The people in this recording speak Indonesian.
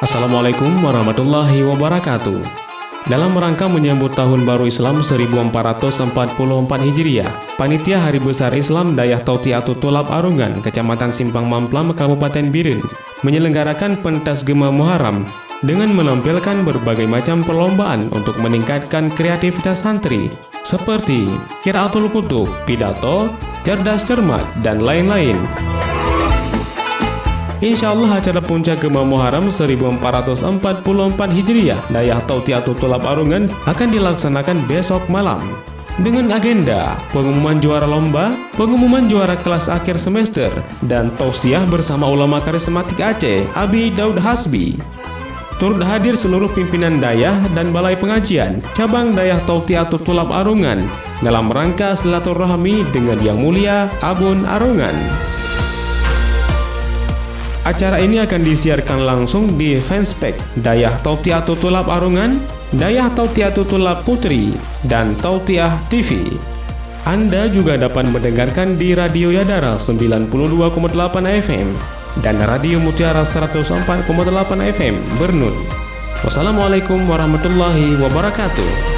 Assalamualaikum warahmatullahi wabarakatuh. Dalam rangka menyambut Tahun Baru Islam 1444 Hijriah, Panitia Hari Besar Islam Dayah Tautiatu Tulab Arungan, Kecamatan Simpang Mamplam, Kabupaten Biren, menyelenggarakan pentas Gema Muharram dengan menampilkan berbagai macam perlombaan untuk meningkatkan kreativitas santri, seperti Qiraatul Kutub, pidato, cerdas cermat, dan lain-lain. Insya Allah acara puncak Gema Muharram 1444 Hijriah Dayah Tautiatu Tulab Arungan akan dilaksanakan besok malam dengan agenda pengumuman juara lomba, pengumuman juara kelas akhir semester, dan tausiah bersama ulama karismatik Aceh, Abi Daud Hasbi. Turut hadir seluruh pimpinan Dayah dan Balai Pengajian Cabang Dayah Tautiatu Tulab Arungan dalam rangka silaturahmi dengan Yang Mulia Abun Arungan. Acara ini akan disiarkan langsung di fanspage Dayah Tautiatu Tulab Arungan, Dayah Tautiatu Tulab Putri, dan Tautiah TV. Anda juga dapat mendengarkan di Radio Yadara 92,8 FM dan Radio Mutiara 104,8 FM Bernun. Wassalamualaikum warahmatullahi wabarakatuh.